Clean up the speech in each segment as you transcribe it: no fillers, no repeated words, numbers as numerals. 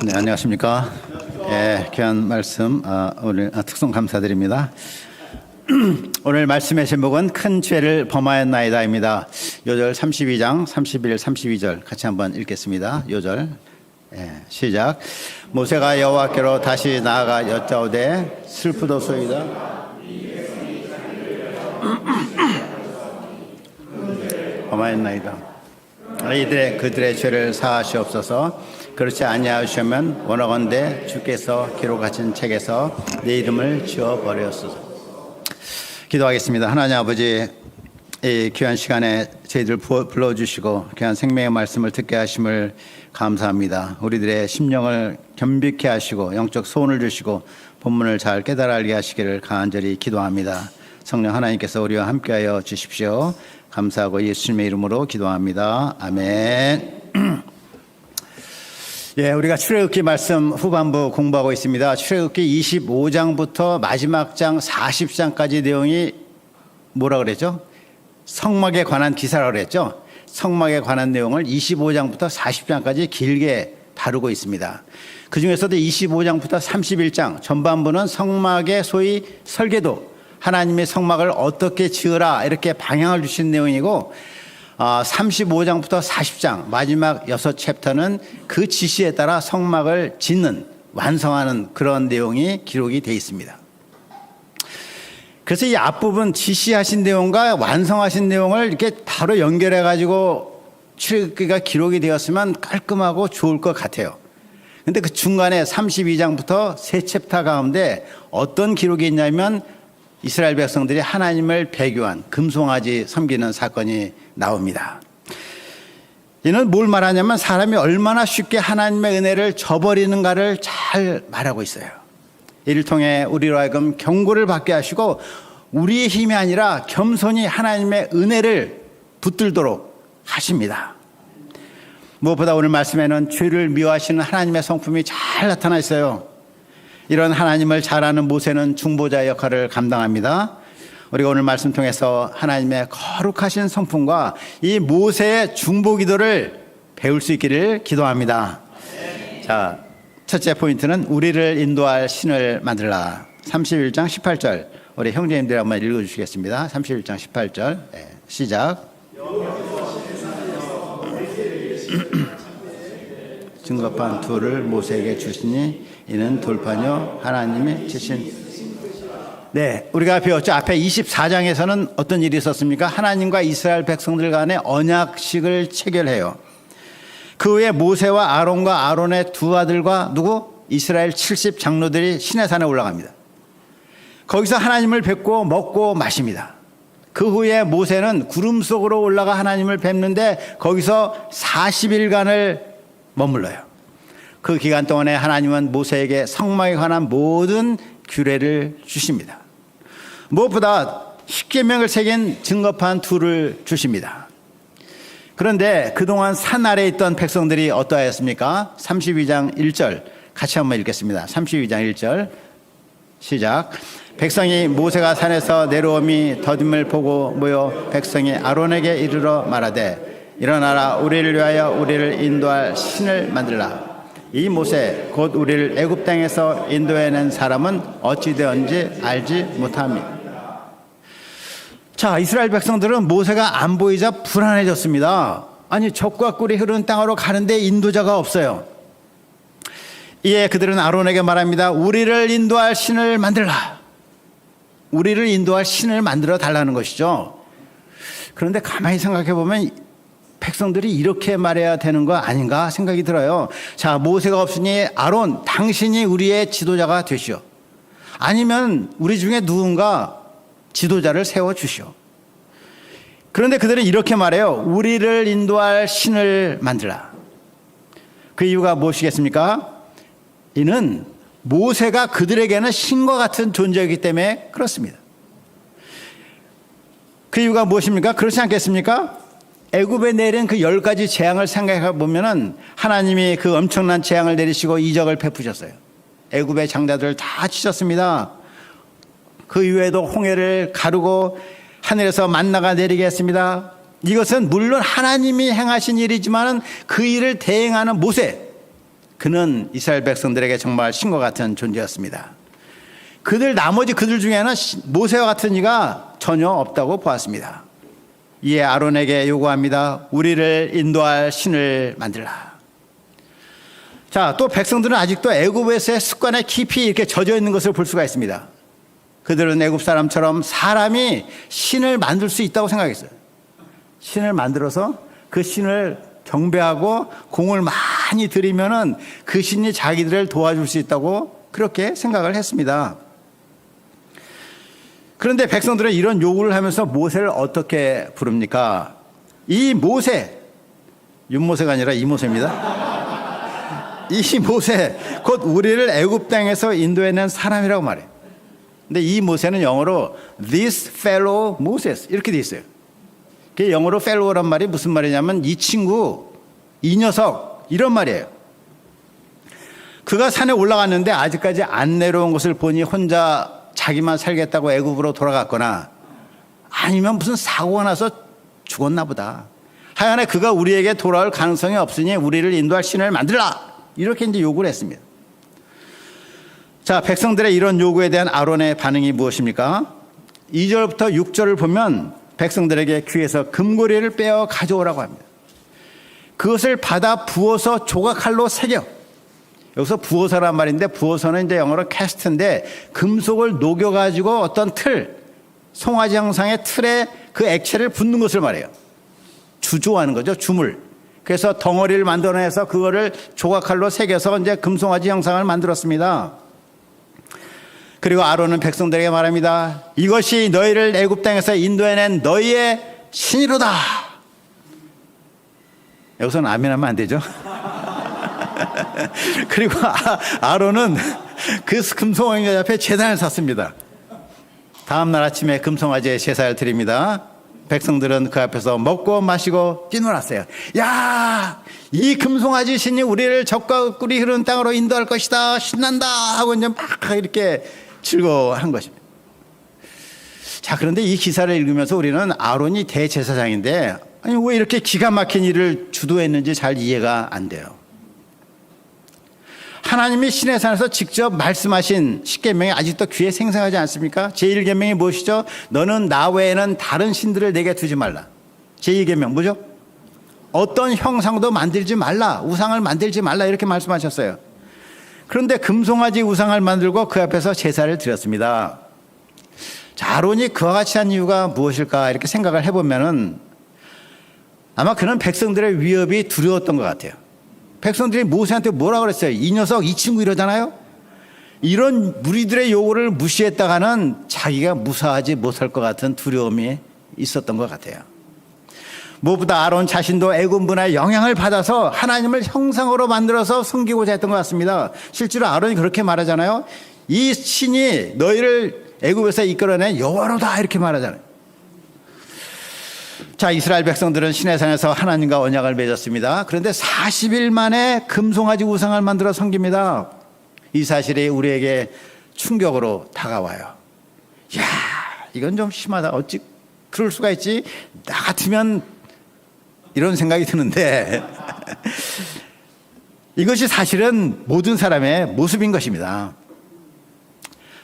네, 안녕하십니까. 예, 귀한 말씀 오늘 특송 감사드립니다. 오늘 말씀의 제목은 큰 죄를 범하였나이다입니다. 요절 32장 31, 32절 같이 한번 읽겠습니다. 요절 시작. 모세가 여호와께로 다시 나아가 여짜오되 슬프도소이다. 범하였나이다. 그들의 죄를 사하시옵소서. 그렇지 아니하시면 원하건대 주께서 기록하신 책에서 내 이름을 지워버렸소서. 기도하겠습니다. 하나님 아버지, 이 귀한 시간에 저희들 불러주시고 귀한 생명의 말씀을 듣게 하심을 감사합니다. 우리들의 심령을 겸비케 하시고 영적 소원을 주시고 본문을 잘 깨달아 알게 하시기를 간절히 기도합니다. 성령 하나님께서 우리와 함께하여 주십시오. 감사하고 예수님의 이름으로 기도합니다. 아멘. 예, 우리가 출애굽기 말씀 후반부 공부하고 있습니다. 출애굽기 25장부터 마지막 장 40장까지 내용이 뭐라 그랬죠? 성막에 관한 기사라고 그랬죠? 성막에 관한 내용을 25장부터 40장까지 길게 다루고 있습니다. 그 중에서도 25장부터 31장 전반부는 성막의 소위 설계도, 하나님의 성막을 어떻게 지으라 이렇게 방향을 주신 내용이고, 35장부터 40장 마지막 6챕터는 그 지시에 따라 성막을 짓는, 완성하는 그런 내용이 기록이 되어 있습니다. 그래서 이 앞부분 지시하신 내용과 완성하신 내용을 이렇게 바로 연결해 가지고 출애굽기가 기록이 되었으면 깔끔하고 좋을 것 같아요. 근데 그 중간에 32장부터 세 챕터 가운데 어떤 기록이 있냐면 이스라엘 백성들이 하나님을 배교한 금송아지 섬기는 사건이 나옵니다. 이는 뭘 말하냐면 사람이 얼마나 쉽게 하나님의 은혜를 저버리는가를 잘 말하고 있어요. 이를 통해 우리로 하여금 경고를 받게 하시고 우리의 힘이 아니라 겸손히 하나님의 은혜를 붙들도록 하십니다. 무엇보다 오늘 말씀에는 죄를 미워하시는 하나님의 성품이 잘 나타나 있어요. 이런 하나님을 잘 아는 모세는 중보자 역할을 감당합니다. 우리가 오늘 말씀 통해서 하나님의 거룩하신 성품과 이 모세의 중보 기도를 배울 수 있기를 기도합니다. 자, 첫째 포인트는 우리를 인도할 신을 만들라. 31장 18절 우리 형제님들 한번 읽어주시겠습니다. 31장 18절 시작. 증거판 둘을 모세에게 주시니 이는 돌판이요 하나님의 지신. 네, 우리가 배웠죠. 앞에 24장에서는 어떤 일이 있었습니까? 하나님과 이스라엘 백성들 간의 언약식을 체결해요. 그 후에 모세와 아론과 아론의 두 아들과 이스라엘 70 장로들이 시내산에 올라갑니다. 거기서 하나님을 뵙고 먹고 마십니다. 그 후에 모세는 구름 속으로 올라가 하나님을 뵙는데 거기서 40일간을 머물러요. 그 기간 동안에 하나님은 모세에게 성막에 관한 모든 규례를 주십니다. 무엇보다 십계명을 새긴 증거판 둘을 주십니다. 그런데 그동안 산 아래에 있던 백성들이 어떠하였습니까? 32장 1절 같이 한번 읽겠습니다. 32장 1절 시작. 백성이 모세가 산에서 내려옴이 더딤을 보고 모여 백성이 아론에게 이르러 말하되 일어나라, 우리를 위하여 우리를 인도할 신을 만들라. 이 모세 곧 우리를 애굽 땅에서 인도해낸 사람은 어찌 되었는지 알지 못합니다. 자, 이스라엘 백성들은 모세가 안 보이자 불안해졌습니다. 아니, 적과 꿀이 흐르는 땅으로 가는데 인도자가 없어요. 이에 그들은 아론에게 말합니다. 우리를 인도할 신을 만들라. 우리를 인도할 신을 만들어 달라는 것이죠. 그런데 가만히 생각해 보면 백성들이 이렇게 말해야 되는 거 아닌가 생각이 들어요. 자, 모세가 없으니 아론 당신이 우리의 지도자가 되시오. 아니면 우리 중에 누군가 지도자를 세워주시오. 그런데 그들은 이렇게 말해요. 우리를 인도할 신을 만들라. 그 이유가 무엇이겠습니까? 이는 모세가 그들에게는 신과 같은 존재이기 때문에 그렇습니다. 그 이유가 무엇입니까? 그렇지 않겠습니까? 애굽에 내린 그 10가지 재앙을 생각해 보면은 하나님이 그 엄청난 재앙을 내리시고 이적을 베푸셨어요. 애굽의 장자들을 다 치셨습니다. 그 이외에도 홍해를 가르고 하늘에서 만나가 내리게 했습니다. 이것은 물론 하나님이 행하신 일이지만 그 일을 대행하는 모세, 그는 이스라엘 백성들에게 정말 신과 같은 존재였습니다. 나머지 그들 중에는 모세와 같은 이가 전혀 없다고 보았습니다. 이에 아론에게 요구합니다. 우리를 인도할 신을 만들라. 자, 또 백성들은 아직도 애굽에서의 습관에 깊이 이렇게 젖어 있는 것을 볼 수가 있습니다. 그들은 애굽 사람처럼 사람이 신을 만들 수 있다고 생각했어요. 신을 만들어서 그 신을 경배하고 공을 많이 들이면은 그 신이 자기들을 도와줄 수 있다고 그렇게 생각을 했습니다. 그런데 백성들은 이런 요구를 하면서 모세를 어떻게 부릅니까? 이 모세, 윤모세가 아니라 이모세입니다. 이 모세, 곧 우리를 애굽 땅에서 인도해낸 사람이라고 말해요. 근데 이 모세는 영어로 this fellow Moses 이렇게 돼 있어요. 그 영어로 fellow란 말이 무슨 말이냐면 이 친구, 이 녀석 이런 말이에요. 그가 산에 올라갔는데 아직까지 안 내려온 것을 보니 혼자 자기만 살겠다고 애굽으로 돌아갔거나 아니면 무슨 사고가 나서 죽었나 보다. 하여간에 그가 우리에게 돌아올 가능성이 없으니 우리를 인도할 신을 만들라. 이렇게 이제 요구를 했습니다. 자, 백성들의 이런 요구에 대한 아론의 반응이 무엇입니까? 2절부터 6절을 보면 백성들에게 귀에서 금고리를 빼어 가져오라고 합니다. 그것을 받아 부어서 조각칼로 새겨. 여기서 부어서란 말인데 부어서는 이제 영어로 캐스트인데 금속을 녹여가지고 어떤 틀, 송아지 형상의 틀에 그 액체를 붓는 것을 말해요. 주조하는 거죠. 주물. 그래서 덩어리를 만들어내서 그거를 조각칼로 새겨서 이제 금송아지 형상을 만들었습니다. 그리고 아론은 백성들에게 말합니다. 이것이 너희를 애굽 땅에서 인도해낸 너희의 신이로다. 여기서는 아멘하면 안 되죠. 그리고 아론은 그 금송아지 앞에 제단을 샀습니다. 다음 날 아침에 금송아지에 제사를 드립니다. 백성들은 그 앞에서 먹고 마시고 뛰놀았어요. 야, 이 금송아지 신이 우리를 적과 꿀이 흐르는 땅으로 인도할 것이다. 신난다 하고 이제 막 이렇게 즐거워한 것입니다. 자, 그런데 이 기사를 읽으면서 우리는 아론이 대제사장인데 아니 왜 이렇게 기가 막힌 일을 주도했는지 잘 이해가 안 돼요. 하나님이 시내산에서 직접 말씀하신 10계명이 아직도 귀에 생생하지 않습니까? 제1계명이 무엇이죠? 너는 나 외에는 다른 신들을 내게 두지 말라. 제2계명 뭐죠? 어떤 형상도 만들지 말라. 우상을 만들지 말라 이렇게 말씀하셨어요. 그런데 금송아지 우상을 만들고 그 앞에서 제사를 드렸습니다. 자, 아론이 그와 같이 한 이유가 무엇일까 이렇게 생각을 해보면은 아마 그는 백성들의 위협이 두려웠던 것 같아요. 백성들이 모세한테 뭐라 그랬어요? 이 녀석, 이 친구 이러잖아요? 이런 무리들의 요구를 무시했다가는 자기가 무사하지 못할 것 같은 두려움이 있었던 것 같아요. 무엇보다 아론 자신도 애굽 문화에 영향을 받아서 하나님을 형상으로 만들어서 섬기고자 했던 것 같습니다. 실제로 아론이 그렇게 말하잖아요. 이 신이 너희를 애굽에서 이끌어낸 여호와로다 이렇게 말하잖아요. 자, 이스라엘 백성들은 시내산에서 하나님과 언약을 맺었습니다. 그런데 40일 만에 금송아지 우상을 만들어 섬깁니다. 이 사실이 우리에게 충격으로 다가와요. 야, 이건 좀 심하다. 어찌 그럴 수가 있지? 나 같으면 이런 생각이 드는데 이것이 사실은 모든 사람의 모습인 것입니다.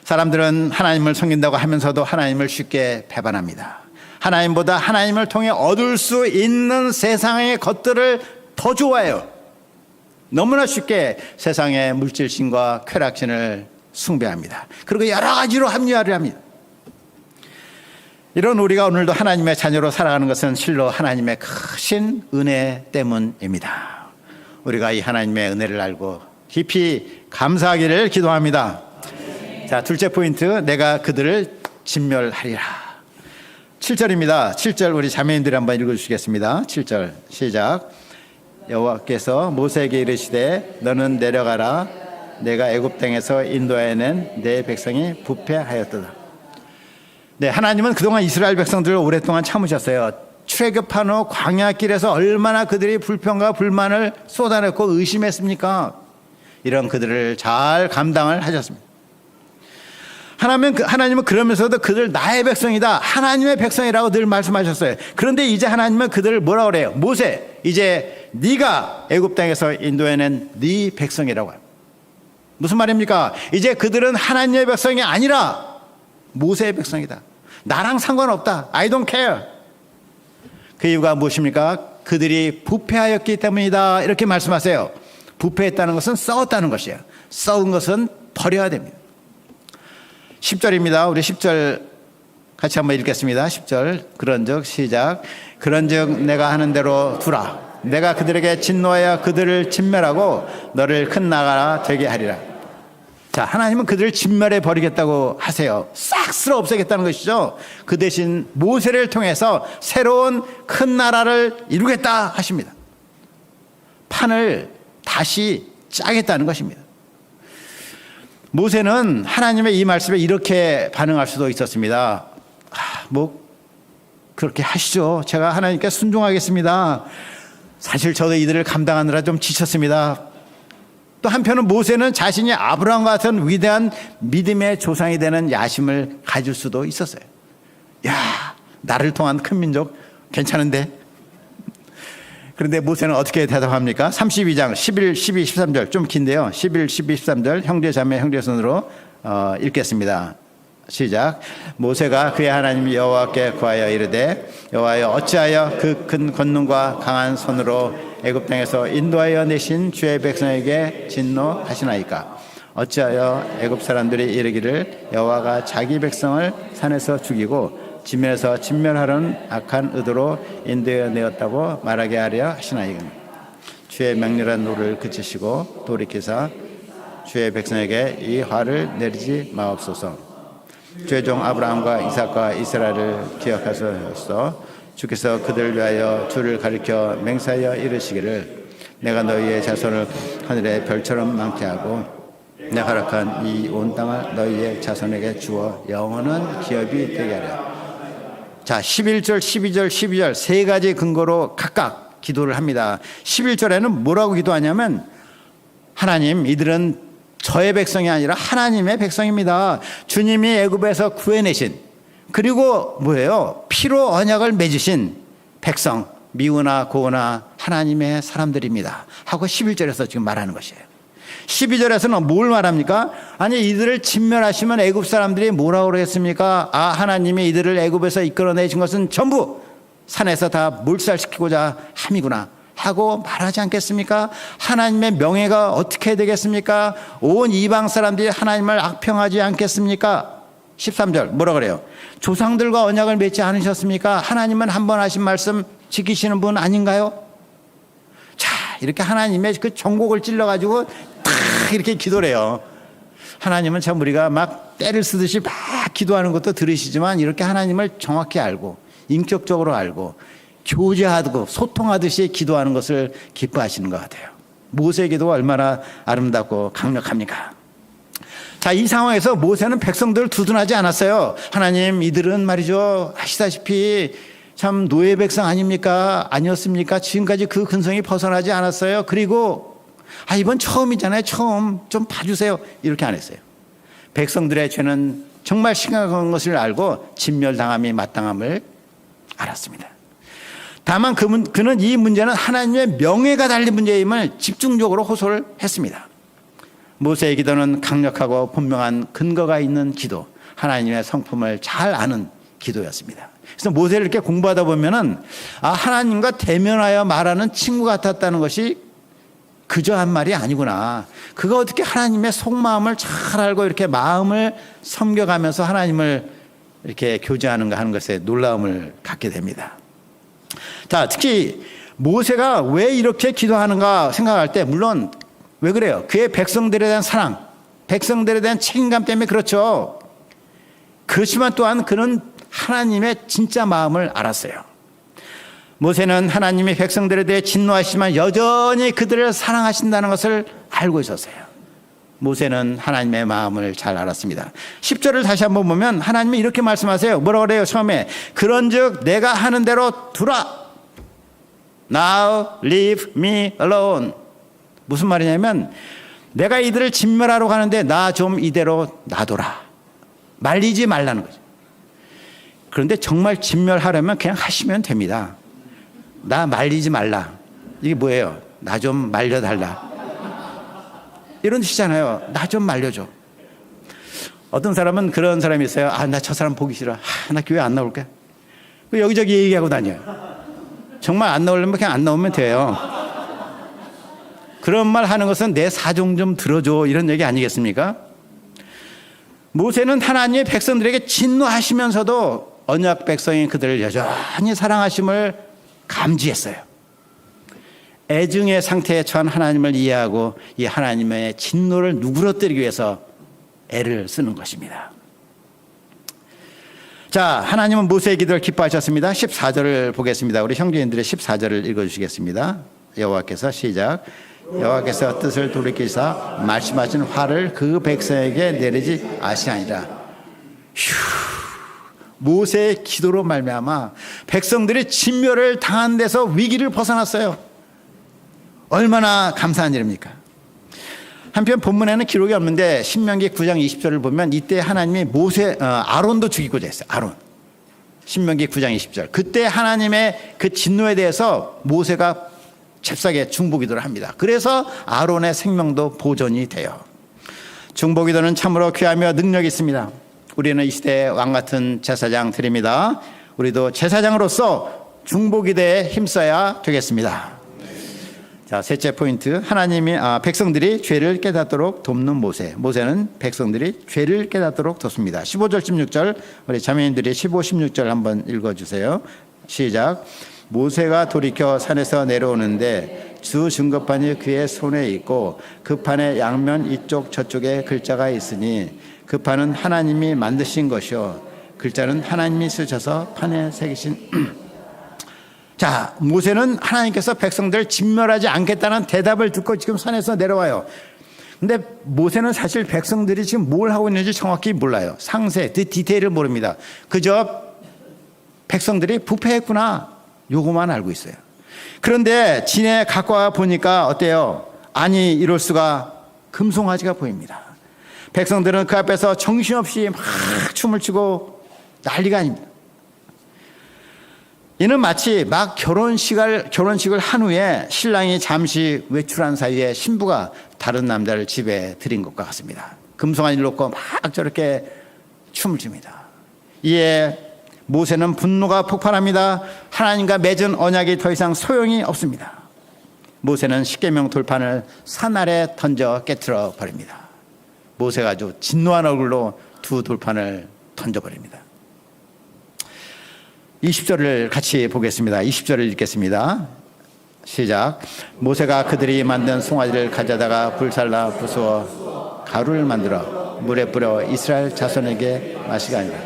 사람들은 하나님을 섬긴다고 하면서도 하나님을 쉽게 배반합니다. 하나님보다 하나님을 통해 얻을 수 있는 세상의 것들을 더 좋아해요. 너무나 쉽게 세상의 물질신과 쾌락신을 숭배합니다. 그리고 여러 가지로 합리화를 합니다. 이런 우리가 오늘도 하나님의 자녀로 살아가는 것은 실로 하나님의 크신 은혜 때문입니다. 우리가 이 하나님의 은혜를 알고 깊이 감사하기를 기도합니다. 자, 둘째 포인트, 내가 그들을 진멸하리라. 7절입니다. 7절 우리 자매님들이 한번 읽어주시겠습니다. 7절 시작. 여호와께서 모세에게 이르시되 너는 내려가라. 내가 애굽 땅에서 인도해낸 내 백성이 부패하였도다. 네, 하나님은 그동안 이스라엘 백성들을 오랫동안 참으셨어요. 출애굽한 후 광야길에서 얼마나 그들이 불평과 불만을 쏟아냈고 의심했습니까? 이런 그들을 잘 감당을 하셨습니다. 하나님은 그러면서도 그들 나의 백성이다. 하나님의 백성이라고 늘 말씀하셨어요. 그런데 이제 하나님은 그들을 뭐라고 그래요? 모세, 이제 네가 애굽 땅에서 인도해낸 네 백성이라고 합니다. 무슨 말입니까? 이제 그들은 하나님의 백성이 아니라 모세의 백성이다. 나랑 상관없다. I don't care. 그 이유가 무엇입니까? 그들이 부패하였기 때문이다. 이렇게 말씀하세요. 부패했다는 것은 썩었다는 것이에요. 썩은 것은 버려야 됩니다. 10절입니다. 우리 10절 같이 한번 읽겠습니다. 10절. 그런즉 시작. 그런즉 내가 하는 대로 두라. 내가 그들에게 진노하여 그들을 진멸하고 너를 큰 나라가 되게 하리라. 자, 하나님은 그들을 진멸해 버리겠다고 하세요. 싹 쓸어 없애겠다는 것이죠. 그 대신 모세를 통해서 새로운 큰 나라를 이루겠다 하십니다. 판을 다시 짜겠다는 것입니다. 모세는 하나님의 이 말씀에 이렇게 반응할 수도 있었습니다. 뭐 그렇게 하시죠. 제가 하나님께 순종하겠습니다. 사실 저도 이들을 감당하느라 좀 지쳤습니다. 또 한편은 모세는 자신이 아브라함 같은 위대한 믿음의 조상이 되는 야심을 가질 수도 있었어요. 야, 나를 통한 큰 민족 괜찮은데? 그런데 모세는 어떻게 대답합니까? 32장 11, 12, 13절 좀 긴데요. 11, 12, 13절 형제 자매 형제손으로 읽겠습니다. 시작. 모세가 그의 하나님 여호와께 구하여 이르되 여호와여 어찌하여 그 큰 권능과 강한 손으로 애굽 땅에서 인도하여 내신 주의 백성에게 진노하시나이까? 어찌하여 애굽 사람들이 이르기를 여호와가 자기 백성을 산에서 죽이고 지면에서 진멸하려는 악한 의도로 인도해 내었다고 말하게 하려 하시나이까? 주의 맹렬한 노를 그치시고 돌이키사 주의 백성에게 이 화를 내리지 마옵소서. 주의 종 아브라함과 이삭과 이스라엘을 기억하소서. 주께서 그들을 위하여 주를 가리켜 맹세하여 이르시기를 내가 너희의 자손을 하늘의 별처럼 많게 하고 내가 허락한 이 온 땅을 너희의 자손에게 주어 영원한 기업이 되게 하라. 자, 11절, 12절, 12절 세 가지 근거로 각각 기도를 합니다. 11절에는 뭐라고 기도하냐면 하나님, 이들은 저의 백성이 아니라 하나님의 백성입니다. 주님이 애굽에서 구해내신, 그리고 뭐예요? 피로 언약을 맺으신 백성, 미우나 고우나 하나님의 사람들입니다 하고 11절에서 지금 말하는 것이에요. 12절에서는 뭘 말합니까? 아니, 이들을 진멸하시면 애굽 사람들이 뭐라고 그랬습니까? 아, 하나님이 이들을 애굽에서 이끌어내신 것은 전부 산에서 다 몰살시키고자 함이구나 하고 말하지 않겠습니까? 하나님의 명예가 어떻게 되겠습니까? 온 이방 사람들이 하나님을 악평하지 않겠습니까? 13절 뭐라 그래요? 조상들과 언약을 맺지 않으셨습니까? 하나님은 한 번 하신 말씀 지키시는 분 아닌가요? 자, 이렇게 하나님의 그 정곡을 찔러가지고 탁 이렇게 기도를 해요. 하나님은 참 우리가 막 때를 쓰듯이 막 기도하는 것도 들으시지만 이렇게 하나님을 정확히 알고 인격적으로 알고 교제하고 소통하듯이 기도하는 것을 기뻐하시는 것 같아요. 모세의 기도가 얼마나 아름답고 강력합니까? 자, 이 상황에서 모세는 백성들을 두둔하지 않았어요. 하나님, 이들은 말이죠, 아시다시피 참 노예 백성 아닙니까? 아니었습니까? 지금까지 그 근성이 벗어나지 않았어요. 그리고 이번 처음이잖아요. 처음 좀 봐주세요. 이렇게 안 했어요. 백성들의 죄는 정말 심각한 것을 알고 진멸당함이 마땅함을 알았습니다. 다만 그는 이 문제는 하나님의 명예가 달린 문제임을 집중적으로 호소를 했습니다. 모세의 기도는 강력하고 분명한 근거가 있는 기도, 하나님의 성품을 잘 아는 기도였습니다. 그래서 모세를 이렇게 공부하다 보면은 하나님과 대면하여 말하는 친구 같았다는 것이 그저 한 말이 아니구나. 그가 어떻게 하나님의 속마음을 잘 알고 이렇게 마음을 섬겨가면서 하나님을 이렇게 교제하는가 하는 것에 놀라움을 갖게 됩니다. 자, 특히 모세가 왜 이렇게 기도하는가 생각할 때 물론 왜 그래요? 그의 백성들에 대한 사랑, 백성들에 대한 책임감 때문에 그렇죠. 그렇지만 또한 그는 하나님의 진짜 마음을 알았어요. 모세는 하나님이 백성들에 대해 진노하시지만 여전히 그들을 사랑하신다는 것을 알고 있었어요. 모세는 하나님의 마음을 잘 알았습니다. 10절을 다시 한번 보면 하나님이 이렇게 말씀하세요. 뭐라고 그래요? 처음에 그런즉 내가 하는 대로 두라. Now leave me alone. 무슨 말이냐면 내가 이들을 진멸하러 가는데 나 좀 이대로 놔둬라. 말리지 말라는 거죠. 그런데 정말 진멸하려면 그냥 하시면 됩니다. 나 말리지 말라. 이게 뭐예요? 나 좀 말려달라. 이런 뜻이잖아요. 나 좀 말려줘. 어떤 사람은 그런 사람이 있어요. 아, 나 저 사람 보기 싫어. 나 교회 안 나올게. 여기저기 얘기하고 다녀요. 정말 안 나오려면 그냥 안 나오면 돼요. 그런 말 하는 것은 내 사정 좀 들어줘, 이런 얘기 아니겠습니까? 모세는 하나님의 백성들에게 진노하시면서도 언약 백성인 그들을 여전히 사랑하심을 감지했어요. 애증의 상태에 처한 하나님을 이해하고 이 하나님의 진노를 누그러뜨리기 위해서 애를 쓰는 것입니다. 자, 하나님은 모세의 기도를 기뻐하셨습니다. 14절을 보겠습니다. 우리 형제님들의 14절을 읽어주시겠습니다. 여호와께서 시작. 여호와께서 뜻을 돌이키사 말씀하신 화를 그 백성에게 내리지 아시아니라. 모세의 기도로 말미암아 백성들이 진멸을 당한 데서 위기를 벗어났어요. 얼마나 감사한 일입니까? 한편 본문에는 기록이 없는데 신명기 9장 20절을 보면 이때 하나님이 아론도 죽이고자 했어요. 아론. 신명기 9장 20절. 그때 하나님의 그 진노에 대해서 모세가 잽싸게 중보기도를 합니다. 그래서 아론의 생명도 보존이 돼요. 중보기도는 참으로 귀하며 능력이 있습니다. 우리는 이 시대의 왕같은 제사장 드립니다. 우리도 제사장으로서 중보기도에 힘써야 되겠습니다. 자, 셋째 포인트. 하나님이 백성들이 죄를 깨닫도록 돕는 모세. 모세는 백성들이 죄를 깨닫도록 돕습니다. 15절 16절 우리 자매님들이 15, 16절 한번 읽어주세요. 시작. 모세가 돌이켜 산에서 내려오는데 주 증거판이 그의 손에 있고 그 판의 양면 이쪽 저쪽에 글자가 있으니 그 판은 하나님이 만드신 것이요 글자는 하나님이 쓰셔서 판에 새기신 자, 모세는 하나님께서 백성들을 진멸하지 않겠다는 대답을 듣고 지금 산에서 내려와요. 근데 모세는 사실 백성들이 지금 뭘 하고 있는지 정확히 몰라요. 상세, 디테일을 모릅니다. 그저 백성들이 부패했구나, 요거만 알고 있어요. 그런데 진에 가까워 보니까 어때요? 아니, 이럴 수가. 금송아지가 보입니다. 백성들은 그 앞에서 정신없이 막 춤을 추고 난리가 아닙니다. 이는 마치 막 결혼식을 한 후에 신랑이 잠시 외출한 사이에 신부가 다른 남자를 집에 들인 것과 같습니다. 금송아지를 놓고 막 저렇게 춤을 춥니다. 이에 모세는 분노가 폭발합니다. 하나님과 맺은 언약이 더 이상 소용이 없습니다. 모세는 십계명 돌판을 산 아래 던져 깨트려 버립니다. 모세가 아주 진노한 얼굴로 두 돌판을 던져버립니다. 20절을 같이 보겠습니다. 20절을 읽겠습니다. 시작. 모세가 그들이 만든 송아지를 가져다가 불살라 부수어 가루를 만들어 물에 뿌려 이스라엘 자손에게 마시게 하니라.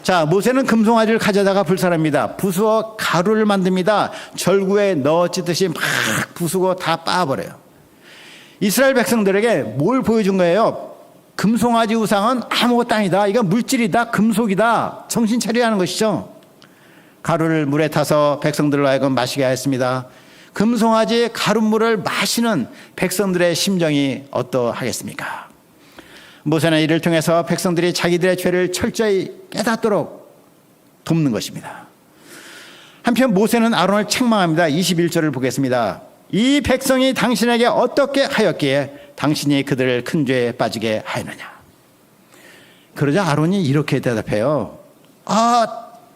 자, 모세는 금송아지를 가져다가 불살합니다. 부수어 가루를 만듭니다. 절구에 넣어 찢듯이 막 부수고 다 빻아버려요. 이스라엘 백성들에게 뭘 보여준 거예요? 금송아지 우상은 아무것도 아니다. 이건 물질이다. 금속이다. 정신 차려야 하는 것이죠. 가루를 물에 타서 백성들로 하여금 마시게 하였습니다. 금송아지 가루물을 마시는 백성들의 심정이 어떠하겠습니까? 모세는 이를 통해서 백성들이 자기들의 죄를 철저히 깨닫도록 돕는 것입니다. 한편 모세는 아론을 책망합니다. 21절을 보겠습니다. 이 백성이 당신에게 어떻게 하였기에 당신이 그들을 큰 죄에 빠지게 하였느냐. 그러자 아론이 이렇게 대답해요.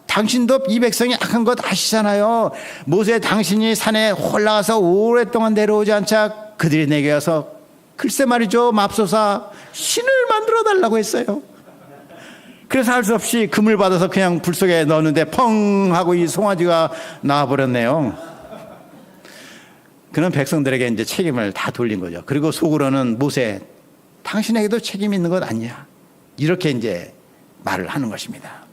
당신도 이 백성이 악한 것 아시잖아요. 모세, 당신이 산에 올라가서 오랫동안 내려오지 않자 그들이 내게 와서 글쎄 말이죠, 맙소사, 신을 만들어 달라고 했어요. 그래서 할 수 없이 금을 받아서 그냥 불 속에 넣었는데 펑 하고 이 송아지가 나와버렸네요. 그는 백성들에게 이제 책임을 다 돌린 거죠. 그리고 속으로는 모세, 당신에게도 책임이 있는 것 아니냐, 이렇게 이제 말을 하는 것입니다.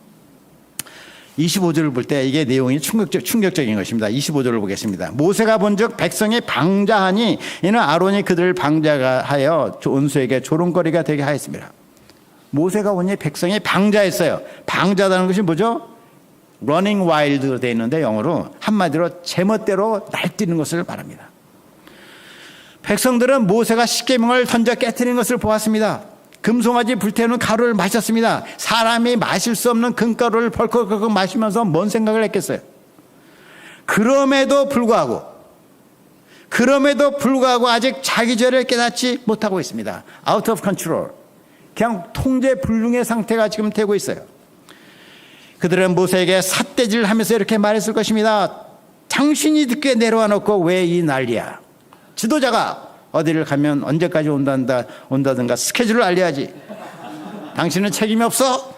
25절을 볼 때 이게 내용이 충격적인 것입니다. 25절을 보겠습니다. 모세가 본즉 백성이 방자하니 이는 아론이 그들을 방자하여 온수에게 조롱거리가 되게 하였습니다. 모세가 오니 백성이 방자했어요. 방자다는 것이 뭐죠? running wild로 되어 있는데 영어로 한마디로 제멋대로 날뛰는 것을 말합니다. 백성들은 모세가 십계명을 던져 깨트리는 것을 보았습니다. 금송아지 불태우는 가루를 마셨습니다. 사람이 마실 수 없는 금가루를 벌컥벌컥 마시면서 뭔 생각을 했겠어요? 그럼에도 불구하고 그럼에도 불구하고 아직 자기 죄를 깨닫지 못하고 있습니다. Out of control. 그냥 통제 불능의 상태가 지금 되고 있어요. 그들은 모세에게 삿대질하면서 이렇게 말했을 것입니다. 당신이 늦게 내려와 놓고 왜 이 난리야? 지도자가 어디를 가면 언제까지 온다든가 스케줄을 알려야지. 당신은 책임이 없어?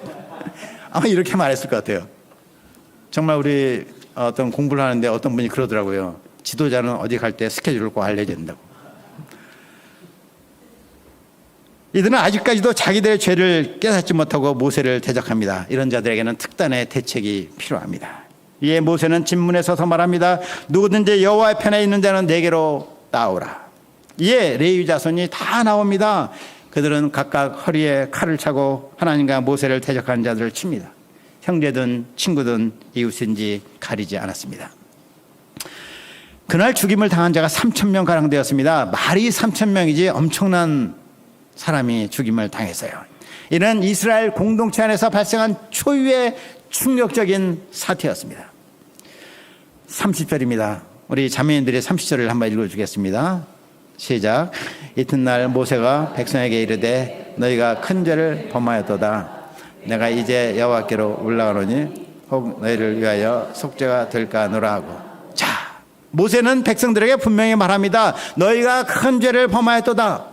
아마 이렇게 말했을 것 같아요. 정말 우리 어떤 공부를 하는데 어떤 분이 그러더라고요. 지도자는 어디 갈 때 스케줄을 꼭 알려야 된다고. 이들은 아직까지도 자기들의 죄를 깨닫지 못하고 모세를 대적합니다. 이런 자들에게는 특단의 대책이 필요합니다. 이에 모세는 진문에 서서 말합니다. 누구든지 여호와의 편에 있는 자는 내게로 나오라. 이에 레위 자손이 다 나옵니다. 그들은 각각 허리에 칼을 차고 하나님과 모세를 대적하는 자들을 칩니다. 형제든 친구든 이웃인지 가리지 않았습니다. 그날 죽임을 당한 자가 3,000명가량 되었습니다. 말이 3,000명이지 엄청난 사람이 죽임을 당했어요. 이는 이스라엘 공동체 안에서 발생한 초유의 충격적인 사태였습니다. 30절입니다. 우리 자매인들이 30절을 한번 읽어주겠습니다. 시작. 이튿날 모세가 백성에게 이르되 너희가 큰 죄를 범하였도다. 내가 이제 여호와께로 올라가노니 혹 너희를 위하여 속죄가 될까 하노라 하고. 자, 모세는 백성들에게 분명히 말합니다. 너희가 큰 죄를 범하였도다.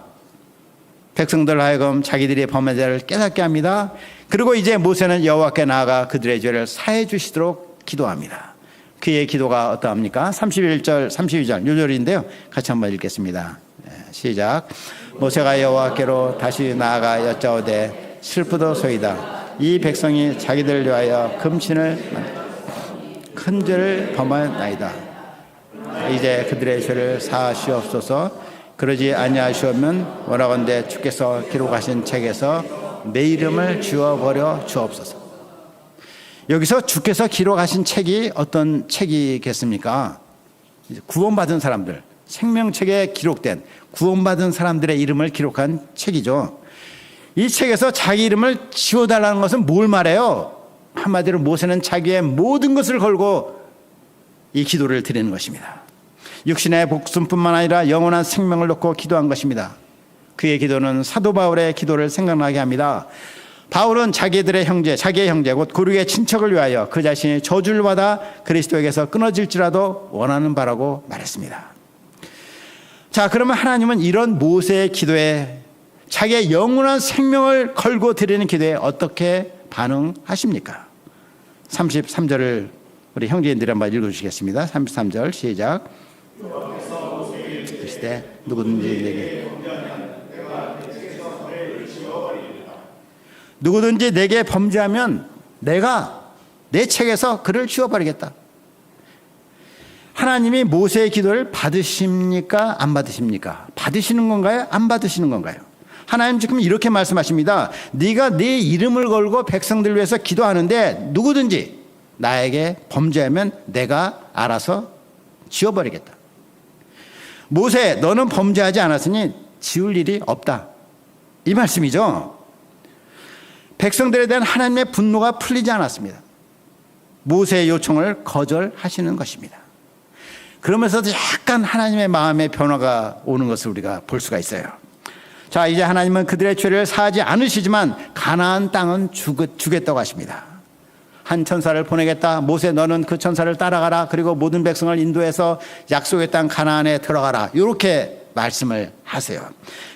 백성들 하여금 자기들이 범한 죄를 깨닫게 합니다. 그리고 이제 모세는 여호와께 나아가 그들의 죄를 사해 주시도록 기도합니다. 그의 기도가 어떠합니까? 31절, 32절 요절인데요. 같이 한번 읽겠습니다. 시작. 모세가 여호와께로 다시 나아가 여짜오되 슬프도소이다. 이 백성이 자기들 위하여 금신을 큰 죄를 범하였나이다. 이제 그들의 죄를 사하시옵소서. 그러지 아니하시오면 원하건대 주께서 기록하신 책에서 내 이름을 지워버려 주옵소서. 여기서 주께서 기록하신 책이 어떤 책이겠습니까? 구원받은 사람들, 생명책에 기록된 구원받은 사람들의 이름을 기록한 책이죠. 이 책에서 자기 이름을 지워달라는 것은 뭘 말해요? 한마디로 모세는 자기의 모든 것을 걸고 이 기도를 드리는 것입니다. 육신의 복순뿐만 아니라 영원한 생명을 놓고 기도한 것입니다. 그의 기도는 사도 바울의 기도를 생각나게 합니다. 바울은 자기의 형제 곧 고륙의 친척을 위하여 그 자신이 저주를 받아 그리스도에게서 끊어질지라도 원하는 바라고 말했습니다. 자, 그러면 하나님은 이런 모세의 기도에 자기의 영원한 생명을 걸고 드리는 기도에 어떻게 반응하십니까? 33절을 우리 형제인들이 한번 읽어주시겠습니다. 33절 시작. 그때 누구든지 내게 범죄하면 내가 내 책에서 그를 지워버리겠다. 하나님이 모세의 기도를 받으십니까? 안 받으십니까? 받으시는 건가요? 안 받으시는 건가요? 하나님 지금 이렇게 말씀하십니다. 네가 네 이름을 걸고 백성들 위해서 기도하는데 누구든지 나에게 범죄하면 내가 알아서 지워버리겠다. 모세, 너는 범죄하지 않았으니 지울 일이 없다. 이 말씀이죠. 백성들에 대한 하나님의 분노가 풀리지 않았습니다. 모세의 요청을 거절하시는 것입니다. 그러면서도 약간 하나님의 마음의 변화가 오는 것을 우리가 볼 수가 있어요. 자, 이제 하나님은 그들의 죄를 사하지 않으시지만 가나안 땅은 주겠다고 하십니다. 한 천사를 보내겠다. 모세, 너는 그 천사를 따라가라. 그리고 모든 백성을 인도해서 약속의 땅 가나안에 들어가라. 이렇게 말씀을 하세요.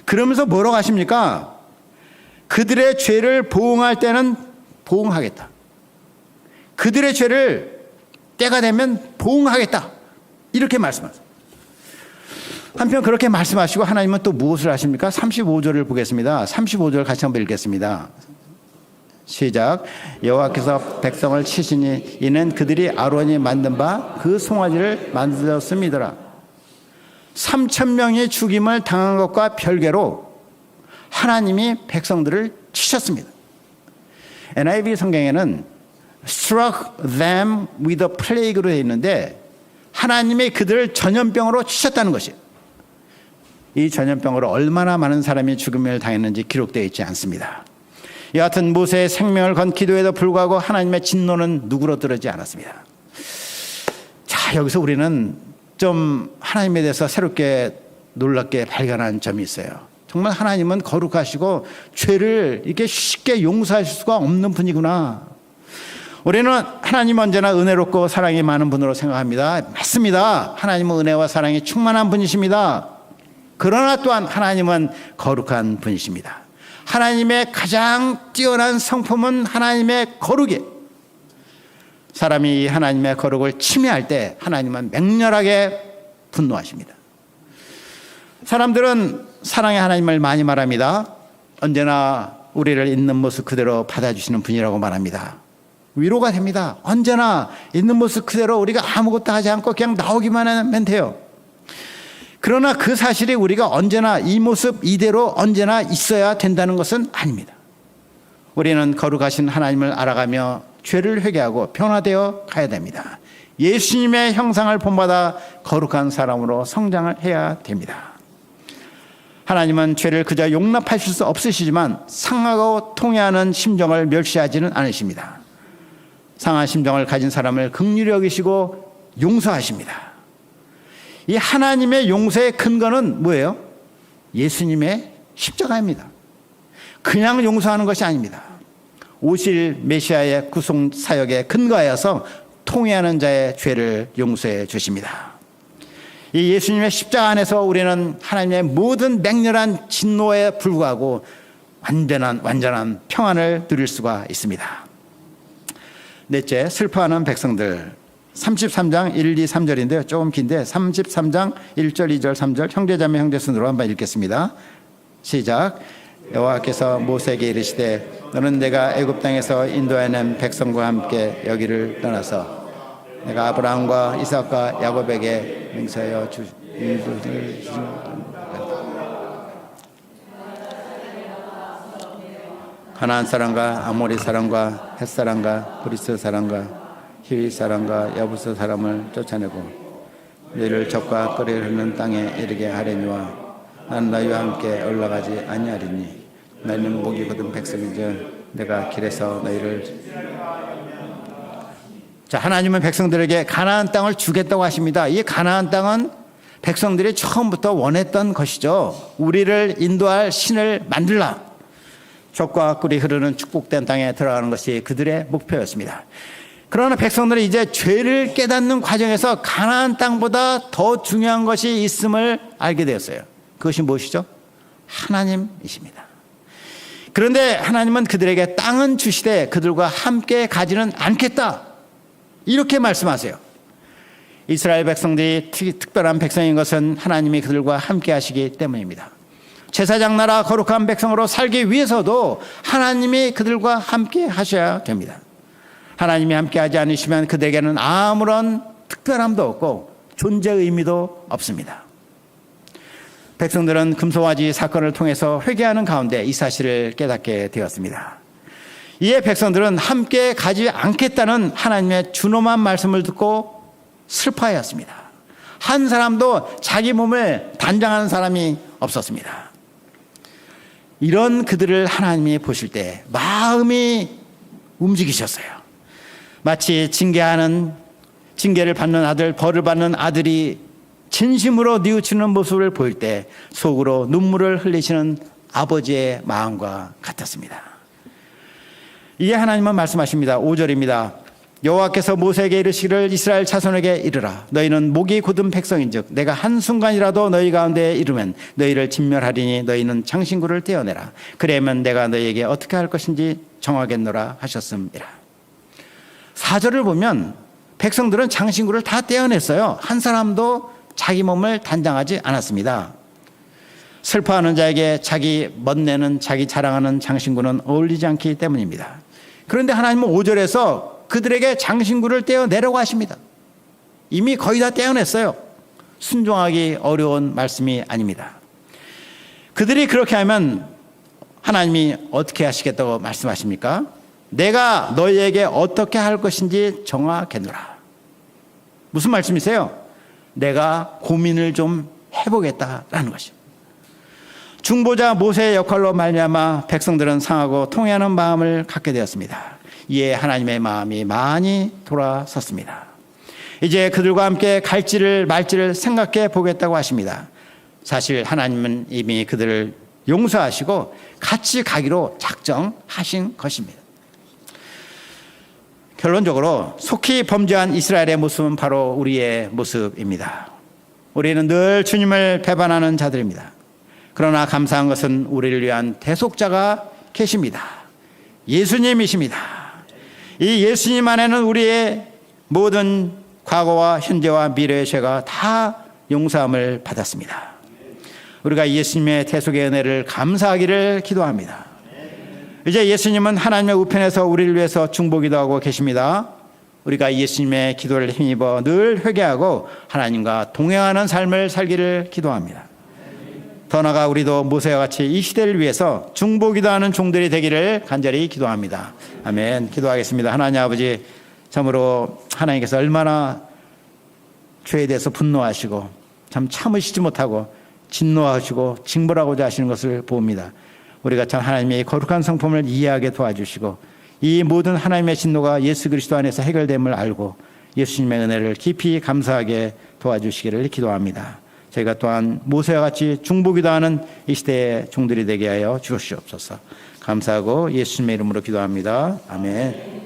그러면서 뭐라고 하십니까? 그들의 죄를 보응할 때는 보응하겠다. 그들의 죄를 때가 되면 보응하겠다. 이렇게 말씀하세요. 한편 그렇게 말씀하시고 하나님은 또 무엇을 하십니까? 35절을 보겠습니다. 35절 같이 한번 읽겠습니다. 시작. 여호와께서 백성을 치시니 이는 그들이 아론이 만든 바 그 송아지를 만들었음이더라. 3,000명이 죽임을 당한 것과 별개로 하나님이 백성들을 치셨습니다. NIV 성경에는 struck them with a plague로 되어 있는데 하나님이 그들을 전염병으로 치셨다는 것이에요. 이 전염병으로 얼마나 많은 사람이 죽임을 당했는지 기록되어 있지 않습니다. 여하튼 모세의 생명을 건 기도에도 불구하고 하나님의 진노는 누구로 들어지 않았습니다. 자, 여기서 우리는 좀 하나님에 대해서 새롭게 놀랍게 발견한 점이 있어요. 정말 하나님은 거룩하시고 죄를 이렇게 쉽게 용서하실 수가 없는 분이구나. 우리는 하나님 언제나 은혜롭고 사랑이 많은 분으로 생각합니다. 맞습니다. 하나님은 은혜와 사랑이 충만한 분이십니다. 그러나 또한 하나님은 거룩한 분이십니다. 하나님의 가장 뛰어난 성품은 하나님의 거룩이에요. 사람이 하나님의 거룩을 침해할 때 하나님은 맹렬하게 분노하십니다. 사람들은 사랑의 하나님을 많이 말합니다. 언제나 우리를 있는 모습 그대로 받아주시는 분이라고 말합니다. 위로가 됩니다. 언제나 있는 모습 그대로 우리가 아무것도 하지 않고 그냥 나오기만 하면 돼요. 그러나 그 사실이 우리가 언제나 이 모습 이대로 언제나 있어야 된다는 것은 아닙니다. 우리는 거룩하신 하나님을 알아가며 죄를 회개하고 변화되어 가야 됩니다. 예수님의 형상을 본받아 거룩한 사람으로 성장을 해야 됩니다. 하나님은 죄를 그저 용납하실 수 없으시지만 상하고 통해하는 심정을 멸시하지는 않으십니다. 상한 심정을 가진 사람을 긍휼히 여기시고 용서하십니다. 이 하나님의 용서의 근거는 뭐예요? 예수님의 십자가입니다. 그냥 용서하는 것이 아닙니다. 오실 메시아의 구속 사역에 근거하여서 통회하는 자의 죄를 용서해 주십니다. 이 예수님의 십자가 안에서 우리는 하나님의 모든 맹렬한 진노에 불구하고 완전한 평안을 누릴 수가 있습니다. 넷째, 슬퍼하는 백성들. 33장 1, 2, 3절인데요. 조금 긴데 33장 1절, 2절, 3절 형제자매 형제순으로 한번 읽겠습니다. 시작. 여호와께서 모세에게 이르시되 너는 내가 애굽 땅에서 인도해낸 백성과 함께 여기를 떠나서 내가 아브라함과 이삭과 야곱에게 맹세하여 가나안 사람과 아모리 사람과 헷 사람과 브리스 사람과 히위 사람과 야부스 사람을 쫓아내고 너희를 적과 끓을 흐르는 땅에 이르게 하려니와 난 너희와 함께 올라가지 아니하리니 너희는 목이 거둔 백성이죠 내가 길에서 너희를. 자, 하나님은 백성들에게 가나안 땅을 주겠다고 하십니다. 이 가나안 땅은 백성들이 처음부터 원했던 것이죠. 우리를 인도할 신을 만들라. 젖과 꿀이 흐르는 축복된 땅에 들어가는 것이 그들의 목표였습니다. 그러나 백성들은 이제 죄를 깨닫는 과정에서 가나안 땅보다 더 중요한 것이 있음을 알게 되었어요. 그것이 무엇이죠? 하나님이십니다. 그런데 하나님은 그들에게 땅은 주시되 그들과 함께 가지는 않겠다. 이렇게 말씀하세요. 이스라엘 백성들이 특별한 백성인 것은 하나님이 그들과 함께 하시기 때문입니다. 제사장 나라 거룩한 백성으로 살기 위해서도 하나님이 그들과 함께 하셔야 됩니다. 하나님이 함께 하지 않으시면 그들에게는 아무런 특별함도 없고 존재 의미도 없습니다. 백성들은 금송아지 사건을 통해서 회개하는 가운데 이 사실을 깨닫게 되었습니다. 이에 백성들은 함께 가지 않겠다는 하나님의 준엄한 말씀을 듣고 슬퍼하였습니다. 한 사람도 자기 몸을 단장하는 사람이 없었습니다. 이런 그들을 하나님이 보실 때 마음이 움직이셨어요. 마치 징계를 받는 아들, 벌을 받는 아들이 진심으로 뉘우치는 모습을 보일 때 속으로 눈물을 흘리시는 아버지의 마음과 같았습니다. 이에 하나님은 말씀하십니다. 5절입니다. 여호와께서 모세에게 이르시기를 이스라엘 자손에게 이르라. 너희는 목이 곧은 백성인즉 내가 한순간이라도 너희 가운데에 이르면 너희를 진멸하리니 너희는 장신구를 떼어내라. 그러면 내가 너희에게 어떻게 할 것인지 정하겠노라 하셨음이라. 4절을 보면 백성들은 장신구를 다 떼어냈어요. 한 사람도 자기 몸을 단장하지 않았습니다. 슬퍼하는 자에게 자기 멋내는 자기 자랑하는 장신구는 어울리지 않기 때문입니다. 그런데 하나님은 5절에서 그들에게 장신구를 떼어내라고 하십니다. 이미 거의 다 떼어냈어요. 순종하기 어려운 말씀이 아닙니다. 그들이 그렇게 하면 하나님이 어떻게 하시겠다고 말씀하십니까? 내가 너희에게 어떻게 할 것인지 정하겠노라. 무슨 말씀이세요? 내가 고민을 좀 해보겠다라는 것입니다. 중보자 모세의 역할로 말미암아 백성들은 상하고 통회하는 마음을 갖게 되었습니다. 이에 하나님의 마음이 많이 돌아섰습니다. 이제 그들과 함께 갈지를 말지를 생각해 보겠다고 하십니다. 사실 하나님은 이미 그들을 용서하시고 같이 가기로 작정하신 것입니다. 결론적으로 속히 범죄한 이스라엘의 모습은 바로 우리의 모습입니다. 우리는 늘 주님을 배반하는 자들입니다. 그러나 감사한 것은 우리를 위한 대속자가 계십니다. 예수님이십니다. 이 예수님 안에는 우리의 모든 과거와 현재와 미래의 죄가 다 용서함을 받았습니다. 우리가 예수님의 대속의 은혜를 감사하기를 기도합니다. 이제 예수님은 하나님의 우편에서 우리를 위해서 중보기도 하고 계십니다. 우리가 예수님의 기도를 힘입어 늘 회개하고 하나님과 동행하는 삶을 살기를 기도합니다. 더 나아가 우리도 모세와 같이 이 시대를 위해서 중보기도하는 종들이 되기를 간절히 기도합니다. 아멘. 기도하겠습니다. 하나님 아버지, 참으로 하나님께서 얼마나 죄에 대해서 분노하시고 참 참으시지 못하고 진노하시고 징벌하고자 하시는 것을 봅니다. 우리가 참 하나님의 거룩한 성품을 이해하게 도와주시고 이 모든 하나님의 진노가 예수 그리스도 안에서 해결됨을 알고 예수님의 은혜를 깊이 감사하게 도와주시기를 기도합니다. 저희가 또한 모세와 같이 중보기도하는 이 시대의 종들이 되게 하여 주시옵소서. 감사하고 예수님의 이름으로 기도합니다. 아멘.